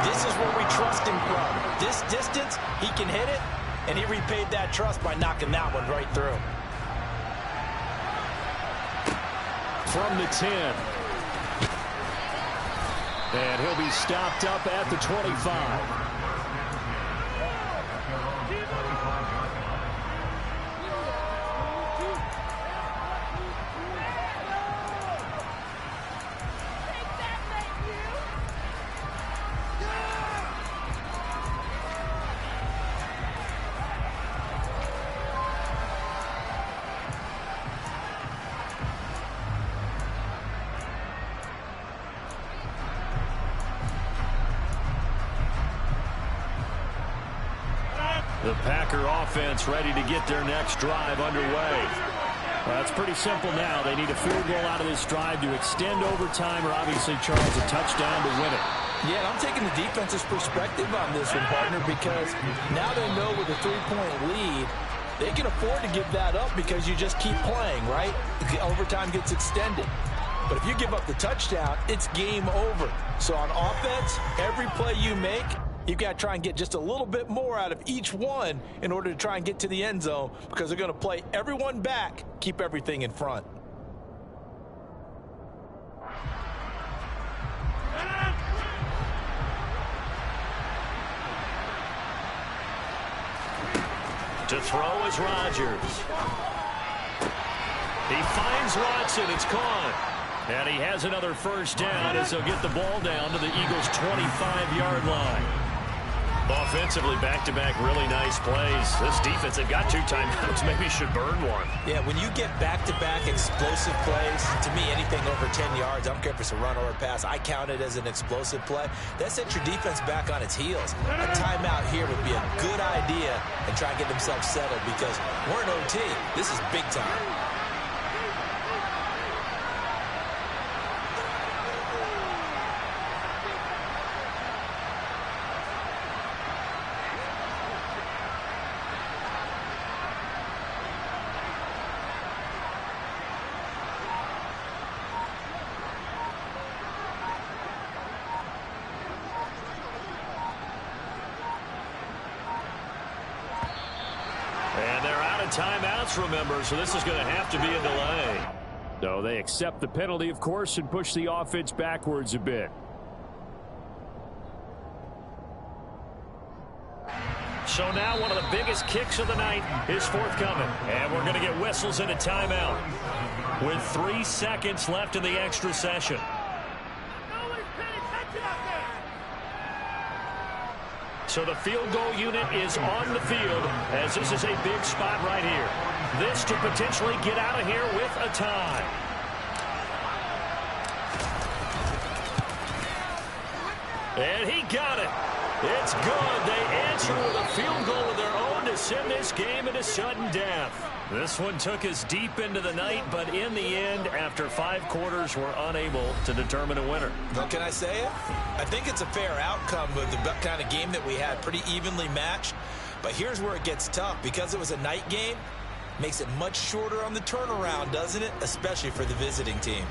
this is where we trust him from. This distance, he can hit it, and he repaid that trust by knocking that one right through. From the 10. And he'll be stopped up at the 25. The Packer offense ready to get their next drive underway. Well, it's pretty simple now. They need a field goal out of this drive to extend overtime, or obviously, Charles, a touchdown to win it. Yeah, and I'm taking the defense's perspective on this one, partner, because now they know with a 3-point lead, they can afford to give that up because you just keep playing, right? The overtime gets extended. But if you give up the touchdown, it's game over. So on offense, every play you make, you've got to try and get just a little bit more out of each one in order to try and get to the end zone, because they're going to play everyone back, keep everything in front. To throw is Rodgers. He finds Watson. It's caught. And he has another first down as he'll get the ball down to the Eagles' 25-yard line. Offensively, back-to-back really nice plays. This defense, they've got 2 timeouts. Maybe should burn one. Yeah, when you get back-to-back explosive plays, to me, anything over 10 yards, I don't care if it's a run or a pass, I count it as an explosive play. That sets your defense back on its heels. A timeout here would be a good idea and try and get themselves settled, because we're in OT. This is big time. Timeouts, remember, so this is going to have to be a delay. So they accept the penalty, of course, and push the offense backwards a bit. So now one of the biggest kicks of the night is forthcoming. And we're going to get whistles and a timeout with 3 seconds left in the extra session. So the field goal unit is on the field, as this is a big spot right here. This to potentially get out of here with a tie. And he got it. It's good. They answer with a field goal of their own to send this game into sudden death. This one took us deep into the night, but in the end, after 5 quarters, we're unable to determine a winner. Well, can I say it? I think it's a fair outcome with the kind of game that we had, pretty evenly matched. But here's where it gets tough. Because it was a night game, makes it much shorter on the turnaround, doesn't it? Especially for the visiting team.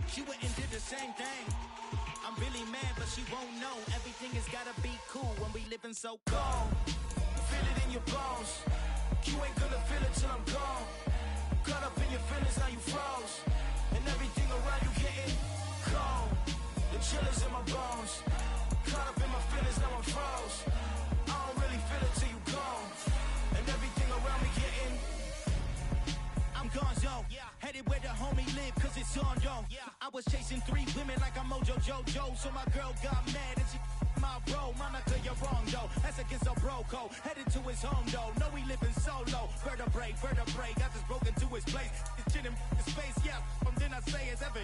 She went and did the same thing. I'm really mad, but she won't know. Everything has gotta be cool when we living so cold. Feel it in your bones. You ain't gonna feel it till I'm gone. Caught up in your feelings, now you froze. And everything around you getting cold. The chill is in my bones. Caught up in my feelings, now I'm froze. I don't really feel it till you gone. And everything around me getting I'm gonzo, headed where the homie live, cause it's on, yo. I was chasing 3 women like I'm Mojo Jojo, so my girl got mad and she my bro. Monica, you're wrong, though. That's against a bro code. Headed to his home, though. No, we living solo. Vertebrae, got just broken to his place. It's shit in his face, yeah. From then I say it's ever.